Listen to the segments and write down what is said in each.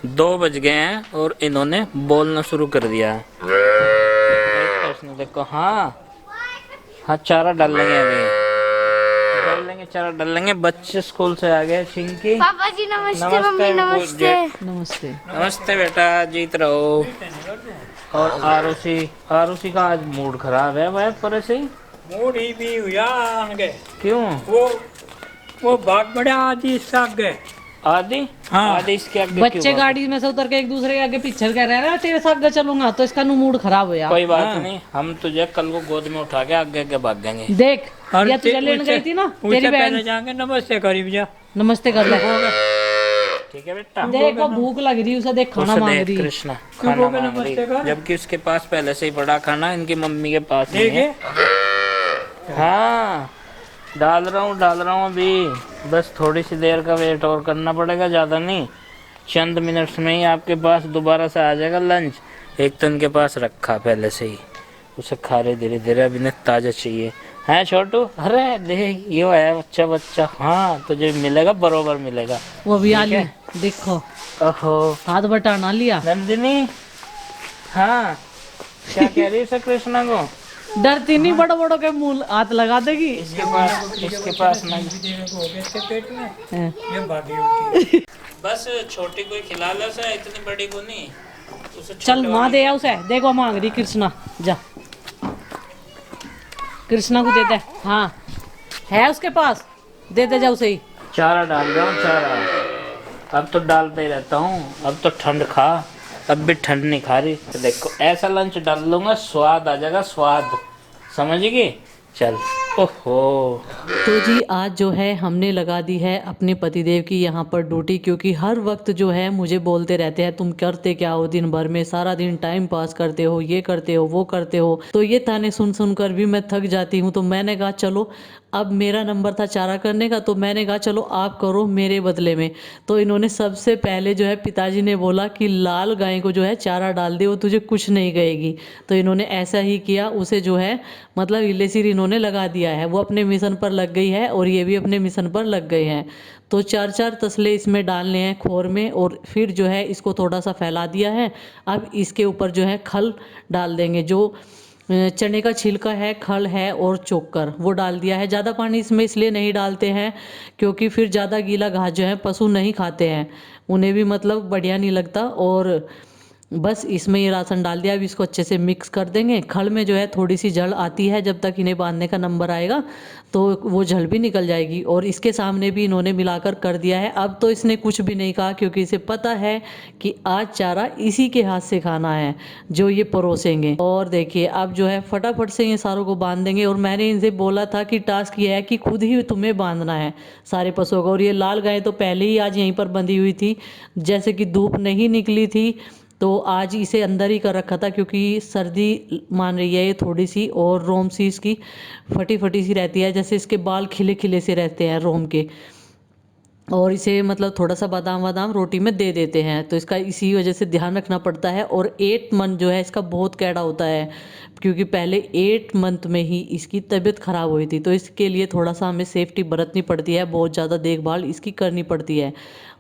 2 बज गए हैं और इन्होंने बोलना शुरू कर दिया है। इसने देखो, हाँ हाँ चारा डाल लेंगे, अभी डाल लेंगे, चारा डाल लेंगे। बच्चे स्कूल से आ गए। चिंकी, पापा जी नमस्ते, मम्मी नमस्ते। नमस्ते। नमस्ते बेटा, जीत रहो। और आरुषि का आज मूड खराब है भाई, पर ऐसे ही मूड ही भी हुआ उनके। क्यों? वो भाग बड़ा आदि साग गए। आदि? हाँ। आदि इसके आगे बच्चे क्यों? गाड़ी में से उतर के एक दूसरे के आगे पीछे कह रहे हैं ना तेरे साथ चलूंगा, तो इसका मूड खराब हो यार। कोई बात हाँ। नहीं, हम तुझे कल को गोद में उठा के आगे आगे भाग जाएंगे। देख, या तुझे लेने गई थी ना तेरी बहन। जाएंगे नमस्ते करीब जा। नमस्ते कर ले। ठीक है बेटा। देखो भूख लग रही है उसे, देख खाना उसे मांग देख, रही। कृष्णा खाना बोगे मांग रही, नमस्ते कर। जबकि उसके पास पहले से ही बड़ा खाना इनकी मम्मी के पास नहीं है। देखे हाँ डाल रहा हूँ अभी, बस थोड़ी सी देर का वेट और करना पड़ेगा, ज़्यादा नहीं। चंद मिनट्स में ही आपके पास दोबारा से आ जाएगा लंच। एक तो इनके पास रखा पहले से ही, उसे खा रहे धीरे धीरे, अभी इन्हें ताज़ा चाहिए। है छोटू? अरे देख ये है बच्चा। हाँ तुझे मिलेगा, बरोबर मिलेगा। वो भी आ ठीक है? ली, देखो ओहो हाथ बटाना लिया। नंदिनी, हाँ क्या कह रही है कृष्णा को? डरती नहीं, बड़ो बड़ो के मुंह हाथ लगा देगी। इसके पास नहीं। इसके पेट में हैं। ये भागी उल्टी। बस छोटी कोई खिला लो से, इतनी बड़ी को नहीं। उसे चल छोटे माँ वाली- दे आ उसे, देखो मांग रही कृष्णा, जा कृष्णा को दे दे। हाँ है उसके पास, दे दे जा उसे ही। चारा डाल रहा हूँ, चारा अब तो डालता ही रहता हूँ। अब तो ठंड खा, अब भी ठंड नहीं खा रही। तो देखो ऐसा लंच डाल लूंगा, स्वाद आ जाएगा, स्वाद, समझेगी? चल। ओहो तो जी आज जो है हमने लगा दी है अपने पतिदेव की यहाँ पर ड्यूटी, क्योंकि हर वक्त जो है मुझे बोलते रहते हैं तुम करते क्या हो दिन भर में, सारा दिन टाइम पास करते हो, ये करते हो वो करते हो। तो ये ताने सुन सुन कर भी मैं थक जाती हूँ। तो मैंने कहा चलो, अब मेरा नंबर था चारा करने का, तो मैंने कहा चलो आप करो मेरे बदले में। तो इन्होंने सबसे पहले जो है पिताजी ने बोला कि लाल गाय को जो है चारा डाल दे, वो तुझे कुछ नहीं कहेगी। तो इन्होंने ऐसा ही किया, उसे जो है मतलब इलेसिर इन्होंने लगा दिया है। वो अपने मिशन पर लग गई है और ये भी अपने मिशन पर लग गए हैं। तो 4-4 तसले इसमें डालने हैं खोर में, और फिर जो है इसको थोड़ा सा फैला दिया है। अब इसके ऊपर जो है खल डाल देंगे, जो चने का छिलका है, खल है और चोकर, वो डाल दिया है। ज़्यादा पानी इसमें इसलिए नहीं डालते हैं क्योंकि फिर ज़्यादा गीला घास जो है पशु नहीं खाते हैं, उन्हें भी मतलब बढ़िया नहीं लगता। और बस इसमें ये राशन डाल दिया। अब इसको अच्छे से मिक्स कर देंगे। खल में जो है थोड़ी सी जल आती है, जब तक इन्हें बांधने का नंबर आएगा तो वो जल भी निकल जाएगी। और इसके सामने भी इन्होंने मिलाकर कर दिया है। अब तो इसने कुछ भी नहीं कहा क्योंकि इसे पता है कि आज चारा इसी के हाथ से खाना है जो ये परोसेंगे। और देखिए अब जो है फटाफट से ये सारों को बांध देंगे। और मैंने इनसे बोला था कि टास्क ये है कि खुद ही तुम्हें बांधना है सारे पशुओं को। और ये लाल गाय तो पहले ही आज यहीं पर बंधी हुई थी, जैसे कि धूप नहीं निकली थी तो आज इसे अंदर ही कर रखा था, क्योंकि सर्दी मान रही है ये थोड़ी सी, और रोम सी इसकी फटी फटी सी रहती है, जैसे इसके बाल खिले खिले से रहते हैं रोम के। और इसे मतलब थोड़ा सा बादाम वादाम रोटी में दे देते हैं, तो इसका इसी वजह से ध्यान रखना पड़ता है। और 8 मंथ जो है इसका बहुत कैड़ा होता है, क्योंकि पहले 8 मंथ में ही इसकी तबीयत ख़राब हुई थी। तो इसके लिए थोड़ा सा हमें सेफ्टी बरतनी पड़ती है, बहुत ज़्यादा देखभाल इसकी करनी पड़ती है।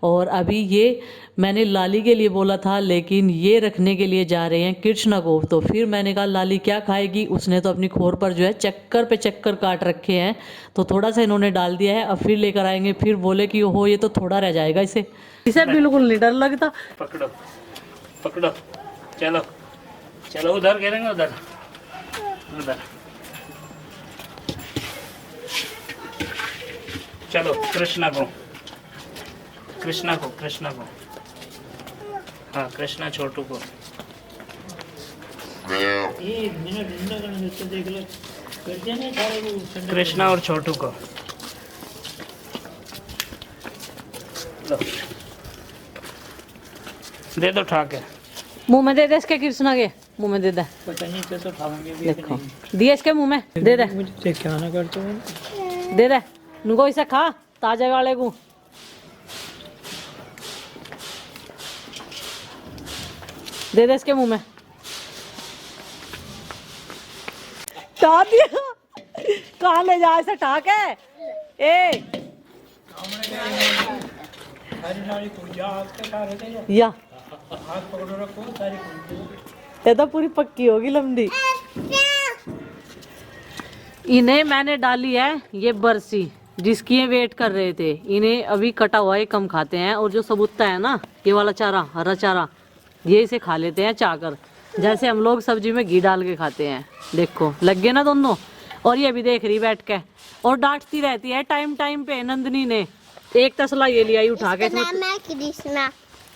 और अभी ये मैंने लाली के लिए बोला था, लेकिन ये रखने के लिए जा रहे हैं कृष्णा को। तो फिर मैंने कहा लाली क्या खाएगी, उसने तो अपनी खोर पर जो है चक्कर पे चक्कर काट रखे हैं, तो थोड़ा सा इन्होंने डाल दिया है। अब फिर लेकर आएंगे, फिर बोले कि ओहो ये तो थोड़ा रह जाएगा, इसे बिल्कुल नहीं डर लगता। पकड़ो पकड़ो, चलो चलो उधर गिरेंगे, उधर उधर चलो। कृष्णा को हाँ कृष्णा छोटू को। कृष्णा और छोटू को लो, दे दो उठा के। मुंह में दे दे इसके, कृष्णा के मुंह में दे दे। पता नहीं कैसे खाएंगे भी। देखो दिए इसके मुंह में, दे दे मुझे क्या ना करते हो। दे दे नुको, इसे खा ताजे वाले को। दे दे इसके मुंह में। टा दिया, कहाँ ले जा इसे टा के। ए या हाथ पकड़ो रखो सारी ये तो पूरी पक्की होगी लंबी। इन्हें मैंने डाली है ये बरसी, जिसकी ये वेट कर रहे थे। इन्हें अभी कटा हुआ ही कम खाते हैं, और जो सबूता है ना ये वाला चारा, हरा चारा, ये इसे खा लेते हैं चाकर, जैसे हम लोग सब्जी में घी डाल के खाते हैं। देखो लग गए ना दोनों। और ये भी देख रही बैठ के और डांटती रहती है टाइम टाइम पे। नंदनी ने एक तसला ये लिया उठा के, इसका नाम है कृष्णा।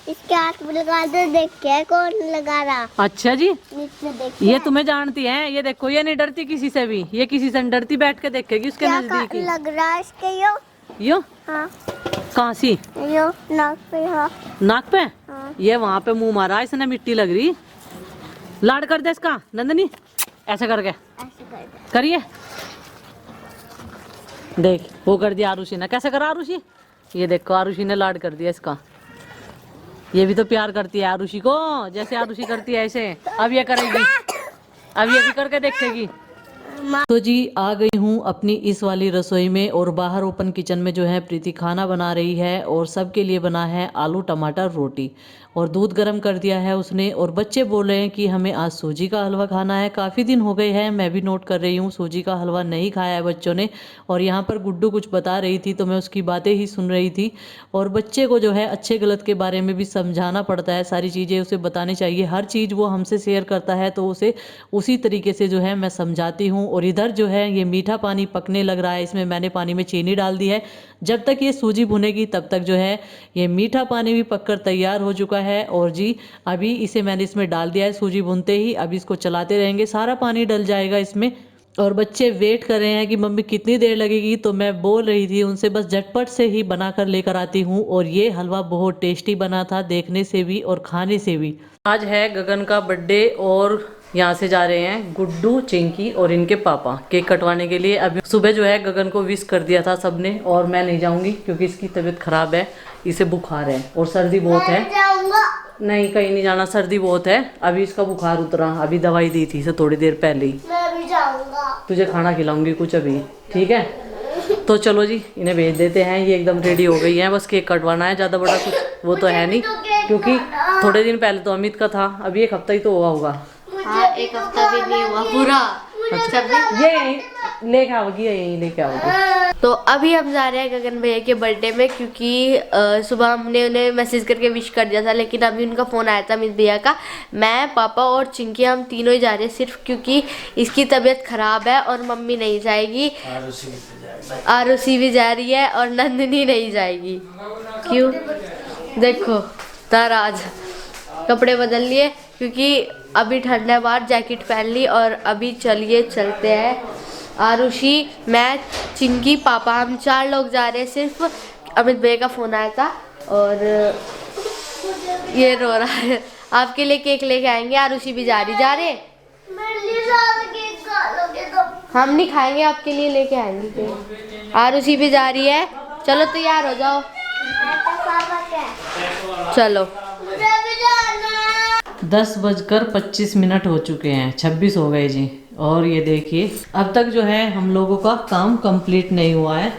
इसके हाथ में लगा दो, देख के कौन लगा रहा। अच्छा जी, नीचे देख ये तुम्हें जानती है। ये देखो ये नहीं डरती किसी से भी, ये किसी से नहीं डरती, बैठ के देखेगी उसके क्या नजदीक ही। लग रहा है इसके यो। हाँ कहाँ सी? यो नाक पे। हाँ नाक पे। हाँ। ये वहां पे मुंह मारा, इसने मिट्टी लग रही। लाड कर दे इसका नंदनी, ऐसे करके ऐसे कर दे। करिए। देख वो कर दिया आरुषि ने। कैसे करा आरुषि? ये देखो आरुषि ने लाड कर दिया इसका। ये भी तो प्यार करती है आरुषि को, जैसे आरुषि करती है ऐसे। अब ये करेगी, अब ये भी करके देखेगी। तो जी आ गई हूँ अपनी इस वाली रसोई में, और बाहर ओपन किचन में जो है प्रीति खाना बना रही है, और सबके लिए बना है आलू टमाटर रोटी, और दूध गर्म कर दिया है उसने। और बच्चे बोल रहे हैं कि हमें आज सूजी का हलवा खाना है। काफ़ी दिन हो गए हैं, मैं भी नोट कर रही हूँ, सूजी का हलवा नहीं खाया है बच्चों ने। और यहाँ पर गुड्डू कुछ बता रही थी तो मैं उसकी बातें ही सुन रही थी। और बच्चे को जो है अच्छे गलत के बारे में भी समझाना पड़ता है, सारी चीज़ें उसे बतानी चाहिए। हर चीज़ वो हमसे शेयर करता है तो उसे उसी तरीके से जो है मैं समझाती हूँ। और इधर जो है ये मीठा पानी पकने लग रहा है, इसमें मैंने पानी में चीनी डाल दी है। जब तक ये सूजी भुनेगी तब तक जो है ये मीठा पानी भी पककर तैयार हो चुका है। और जी अभी इसे मैंने इसमें डाल दिया है सूजी भुनते ही। अभी इसको चलाते रहेंगे, सारा पानी डल जाएगा इसमें। और बच्चे वेट कर रहे हैं कि मम्मी कितनी देर लगेगी, तो मैं बोल रही थी उनसे बस झटपट से ही बनाकर लेकर आती हूँ। और ये हलवा बहुत टेस्टी बना था, देखने से भी और खाने से भी। आज है गगन का बर्थडे, और यहाँ से जा रहे हैं गुड्डू, चिंकी और इनके पापा केक कटवाने के लिए। अभी सुबह जो है गगन को विश कर दिया था सबने, और मैं नहीं जाऊंगी क्योंकि इसकी तबीयत खराब है, इसे बुखार है और सर्दी बहुत है। नहीं कहीं नहीं जाना, सर्दी बहुत है। अभी इसका बुखार उतरा, अभी दवाई दी थी इसे थोड़ी देर पहले ही। मैं भी जाऊंगा। तुझे खाना खिलाऊंगी कुछ अभी, ठीक है? तो चलो जी इन्हें भेज देते हैं। ये एकदम रेडी हो गई हैं, बस केक कटवाना है, ज़्यादा बड़ा कुछ वो तो है नहीं, क्योंकि थोड़े दिन पहले तो अमित का था, अभी एक हफ्ता ही तो हुआ होगा। हाँ, एक हफ्ता भी नहीं हुआ पूरा। अच्छा ये यहीं लेके आओगी, यहीं लेके आओगी। तो अभी हम जा रहे हैं गगन भैया के बर्थडे में, क्योंकि सुबह हमने उन्हें मैसेज करके विश कर दिया था, लेकिन अभी उनका फ़ोन आया था अमित भैया का। मैं, पापा और चिंकी हम तीनों ही जा रहे हैं, सिर्फ क्योंकि इसकी तबीयत खराब है और मम्मी नहीं जाएगी, आरुषि भी जा रही है और नंदिनी नहीं जाएगी। क्यों? देखो नाराज, कपड़े बदल लिए क्योंकि अभी ठंड है बाहर, जैकेट पहन ली। और अभी चलिए चलते हैं। आरुषि, मैं, चिंकी, पापा, हम 4 लोग जा रहे हैं सिर्फ। अमित भैया का फ़ोन आया था और ये रो रहा है। आपके लिए केक लेके आएंगे। आरुषि भी जा रही। जा रहे हम नहीं खाएंगे, आपके लिए लेके आएंगे केक। आरुषि भी जा रही है। चलो तैयार हो जाओ, चलो। 10:25 हो चुके हैं, 26 हो गए जी। और ये देखिए अब तक जो है हम लोगों का काम कंप्लीट नहीं हुआ है,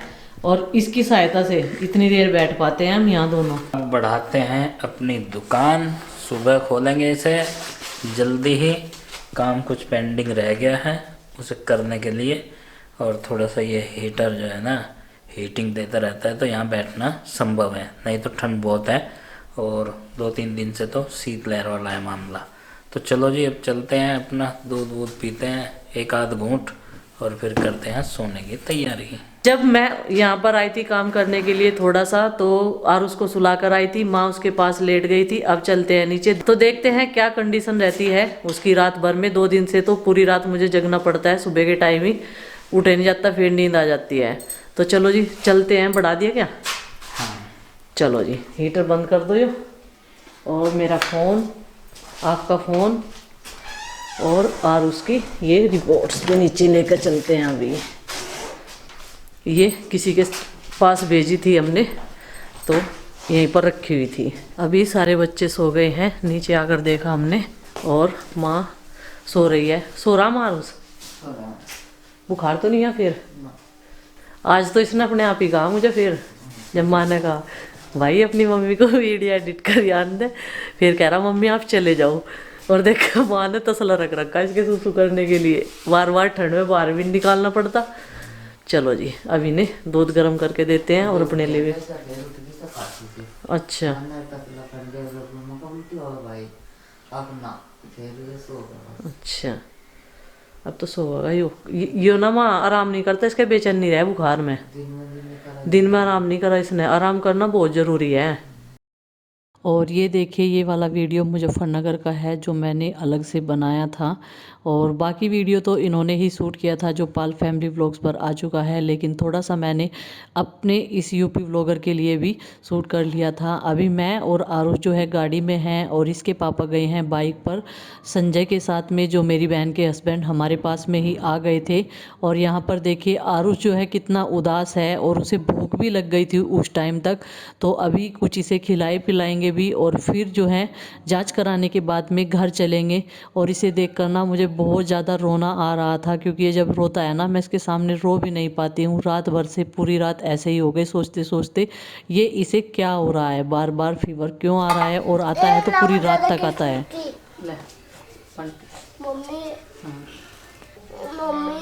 और इसकी सहायता से इतनी देर बैठ पाते हैं हम यहाँ दोनों। बढ़ाते हैं अपनी दुकान, सुबह खोलेंगे इसे जल्दी ही। काम कुछ पेंडिंग रह गया है उसे करने के लिए, और थोड़ा सा ये हीटर जो है ना हीटिंग देता रहता है, तो यहाँ बैठना संभव है, नहीं तो ठंड बहुत है और 2-3 दिन से तो शीतलहर वाला है मामला। तो चलो जी अब चलते हैं, अपना दूध वूध पीते हैं एक आध घूंट, और फिर करते हैं सोने की तैयारी। जब मैं यहाँ पर आई थी काम करने के लिए थोड़ा सा, तो आरुष को सुला कर आई थी, माँ उसके पास लेट गई थी। अब चलते हैं नीचे, तो देखते हैं क्या कंडीशन रहती है उसकी रात भर में। 2 दिन से तो पूरी रात मुझे जगना पड़ता है, सुबह के टाइम ही उठे नहीं जाता, फिर नींद आ जाती है। तो चलो जी चलते हैं। बढ़ा दिया क्या? हाँ चलो जी हीटर बंद कर दो यो, और मेरा फ़ोन, आपका फ़ोन और आरुष की ये रिपोर्ट्स भी नीचे लेकर चलते हैं। अभी ये किसी के पास भेजी थी हमने, तो यहीं पर रखी हुई थी। अभी सारे बच्चे सो गए हैं, नीचे आकर देखा हमने, और माँ सो रही है। सो रहा माँ आरुष? बुखार तो नहीं है फिर? आज तो इसने अपने आप ही कहा मुझे, फिर जब माँ ने कहा भाई अपनी मम्मी को वीडियो एडिट कर याद दे, फिर कह रहा मम्मी आप चले जाओ। और देख माँ ने तसला रख रखा इसके सुसु करने के लिए, बार बार ठंड में बाहर भी निकालना पड़ता। चलो जी अब इन्हें दूध गर्म करके देते हैं और अपने लिए भी। अच्छा अच्छा अब तो सोगा यो ना माँ आराम नहीं करता, इसके बेचैन नहीं रहे बुखार में, दिन में आराम नहीं करा इसने, आराम करना बहुत ज़रूरी है। और ये देखिए ये वाला वीडियो मुजफ्फरनगर का है जो मैंने अलग से बनाया था, और बाकी वीडियो तो इन्होंने ही शूट किया था जो पाल फैमिली व्लॉग्स पर आ चुका है, लेकिन थोड़ा सा मैंने अपने इस यूपी व्लॉगर के लिए भी शूट कर लिया था। अभी मैं और आरुष जो है गाड़ी में हैं और इसके पापा गए हैं बाइक पर संजय के साथ में, जो मेरी बहन के हस्बैंड हमारे पास में ही आ गए थे। और यहाँ पर देखिए आरुष जो है कितना उदास है और उसे भूख भी लग गई थी उस टाइम तक, तो अभी कुछ इसे खिलाए पिलाएंगे भी और फिर जो है जांच कराने के बाद में घर चलेंगे। और इसे देख कर ना मुझे बहुत ज़्यादा रोना आ रहा था, क्योंकि ये जब रोता है ना मैं इसके सामने रो भी नहीं पाती हूँ। रात भर से पूरी रात ऐसे ही हो गई सोचते सोचते ये इसे क्या हो रहा है, बार बार फीवर क्यों आ रहा है, और आता है तो पूरी रात तक आता है। मम्मी मम्मी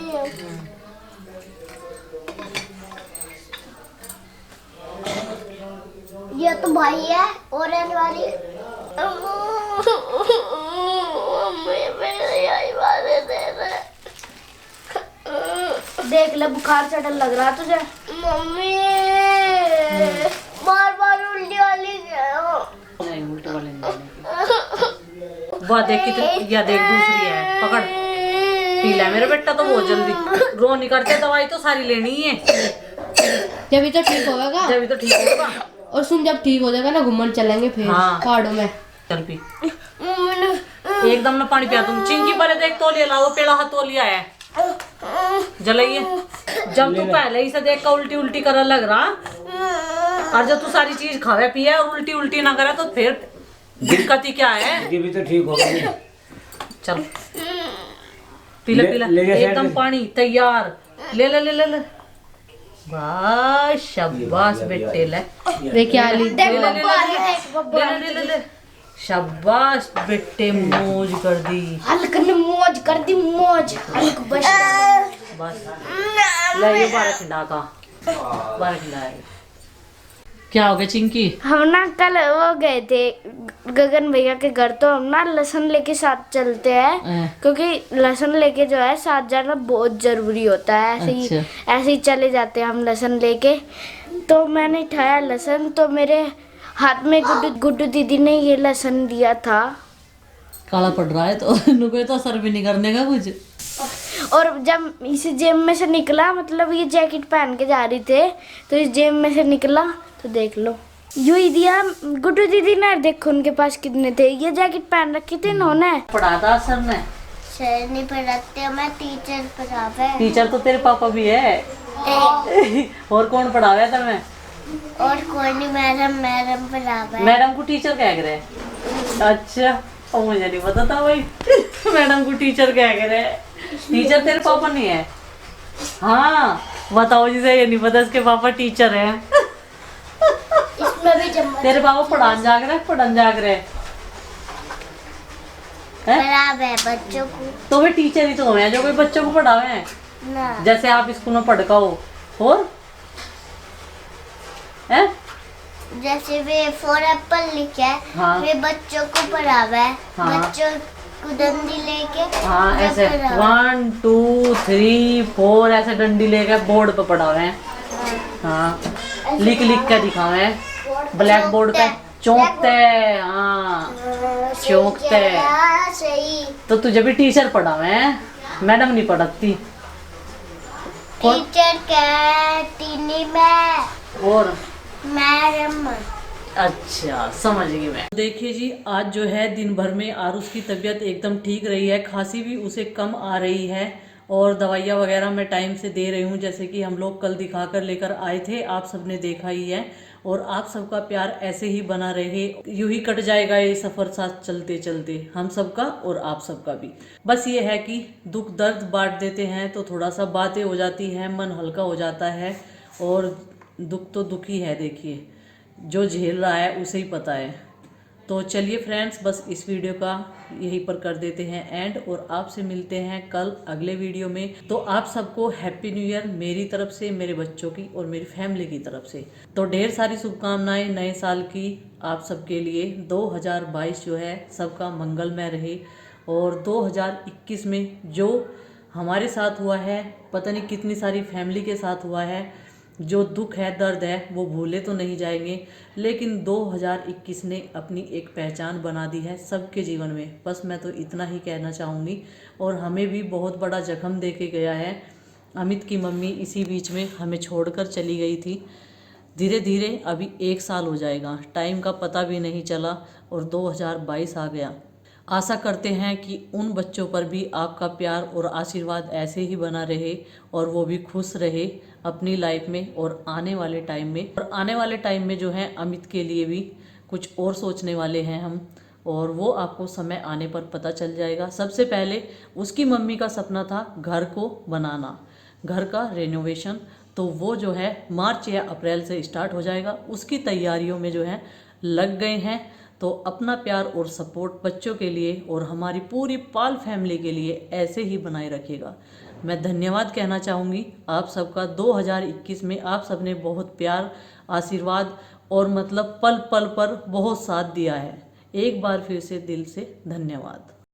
ये तो भाई है और वाली देख ले बुखार चढ़ने लग रहा तुझे। मम्मी बार बार उल्टी वाली नहीं उल्टे वाले वाह देख कितनी, या देख दूसरी है, पकड़ पी ले मेरा बेटा तो बहुत जल्दी रो नहीं करते, दवाई तो सारी लेनी है जब तो ठीक होगा, जब तो ठीक होगा। और सुन जब ठीक हो जाएगा ना घूमने चलेंगे फिर पहाड़ों में। चल पी एकदम ना पानी पिया तुम। चिंकी पहले देख तौलिया लाओ, पेड़ा हाथ तौलिया है जलाइए। जब तू पहले ही से देख का उल्टी उल्टी कर लग रहा, और जब तू सारी चीज खावे पिए और उल्टी उल्टी ना करे तो फिर दिक्कत ही क्या है। ये भी तो ठीक होगा। चल पीला पीला एकदम पानी तैयार, ले ले ले ले ले। वाह शाबाश बेटे ले क्या ली शाबाश बेटे मौज कर दी, हल्क ने मौज कर दी मौज हल्क बस बस ले ये 12 खिंडा का 12 खिंडा है। क्या हो गया चिंकी? हम ना कल वो गए थे गगन भैया के घर, तो हम ना लहसुन लेके साथ चलते हैं क्योंकि लहसुन लेके जो है साथ जाना बहुत जरूरी होता है। ऐसे ही चले जाते हैं हम लहसुन लेके। तो मैंने उठाया लहसुन, तो मेरे हाथ में गुड्डू दीदी ने ये लहसुन दिया था। काला पड़ रहा है तो नुको तो असर भी नहीं करने का कुछ। और जब इस जेब में से निकला, मतलब ये जैकेट पहन के जा रही थे तो इस जेब में से निकला तो देख लो यूं ही दिया गुड्डू दीदी ने। देखो उनके पास कितने थे, ये जैकेट पहन रखी थी इन्होंने। पढ़ा था सर ने? सर नहीं पढ़ाते, मैं टीचर पढ़ावे। टीचर तो तेरे पापा भी है। और कौन पढ़ावे तुम्हें? और कोई नहीं, मैडम पढ़ावे। मैडम को टीचर कह रहे? अच्छा और मुझे नहीं पता था भाई मैडम को टीचर कह रहे। टीचर तेरे पापा नहीं है? हाँ बताओ जिसे ये नहीं पता इसके पापा टीचर है। इसमें भी तेरे पापा पढ़ान जाग रहे पढ़ावे बच्चों को। तो वे टीचर ही तो हैं जो कोई बच्चों को पढ़ावे हैं ना, जैसे आप स्कूल में पढ़का हो। और है जैसे वे फॉर एप्पल लिखे है, हाँ। वे बच्चों को पढ़ावे। हाँ। बच्चों को डंडी लेके हाँ ऐसे 1 2 3 4 ऐसे डंडी लेके बोर्ड पे पढ़ावे हैं। हाँ लिख के दिखावे ब्लैक बोर्ड पे चौंकते। हाँ चौंकते। सही। तो तुझे भी टीचर पढ़ावे हैं, मैडम नहीं पढ़ाती। टीचर कैंटीन में और मैडम। अच्छा समझ गई मैं। देखिए जी आज जो है दिन भर में आरुष की तबीयत एकदम ठीक रही है, खांसी भी उसे कम आ रही है और दवाइयाँ वगैरह मैं टाइम से दे रही हूँ, जैसे कि हम लोग कल दिखा कर लेकर आए थे, आप सबने देखा ही है। और आप सबका प्यार ऐसे ही बना रहे, यूं ही कट जाएगा ये सफ़र साथ चलते चलते हम सबका और आप सबका भी। बस ये है कि दुख दर्द बांट देते हैं तो थोड़ा सा बातें हो जाती हैं, मन हल्का हो जाता है। और दुख तो दुख ही है, देखिए जो झेल रहा है उसे ही पता है। तो चलिए फ्रेंड्स, बस इस वीडियो का यहीं पर कर देते हैं एंड, और आपसे मिलते हैं कल अगले वीडियो में। तो आप सबको हैप्पी न्यू ईयर मेरी तरफ से, मेरे बच्चों की और मेरी फैमिली की तरफ से। तो ढेर सारी शुभकामनाएं नए साल की आप सबके लिए। 2022 जो है सबका मंगलमय रहे, और 2021 में जो हमारे साथ हुआ है, पता नहीं कितनी सारी फैमिली के साथ हुआ है, जो दुख है, दर्द है, वो भूले तो नहीं जाएंगे। लेकिन 2021 ने अपनी एक पहचान बना दी है सबके जीवन में, बस मैं तो इतना ही कहना चाहूँगी। और हमें भी बहुत बड़ा जख्म दे के गया है। अमित की मम्मी इसी बीच में हमें छोड़कर चली गई थी। धीरे धीरे अभी 1 साल हो जाएगा, टाइम का पता भी नहीं चला और 2022 आ गया। आशा करते हैं कि उन बच्चों पर भी आपका प्यार और आशीर्वाद ऐसे ही बना रहे, और वो भी खुश रहे अपनी लाइफ में और आने वाले टाइम में। और आने वाले टाइम में जो है अमित के लिए भी कुछ और सोचने वाले हैं हम, और वो आपको समय आने पर पता चल जाएगा। सबसे पहले उसकी मम्मी का सपना था घर को बनाना, घर का रेनोवेशन, तो वो जो है मार्च या अप्रैल से स्टार्ट हो जाएगा। उसकी तैयारियों में जो है लग गए हैं। तो अपना प्यार और सपोर्ट बच्चों के लिए और हमारी पूरी पाल फैमिली के लिए ऐसे ही बनाए रखिएगा। मैं धन्यवाद कहना चाहूँगी आप सबका। 2021 में आप सबने बहुत प्यार, आशीर्वाद और मतलब पल पल पर बहुत साथ दिया है। एक बार फिर से दिल से धन्यवाद।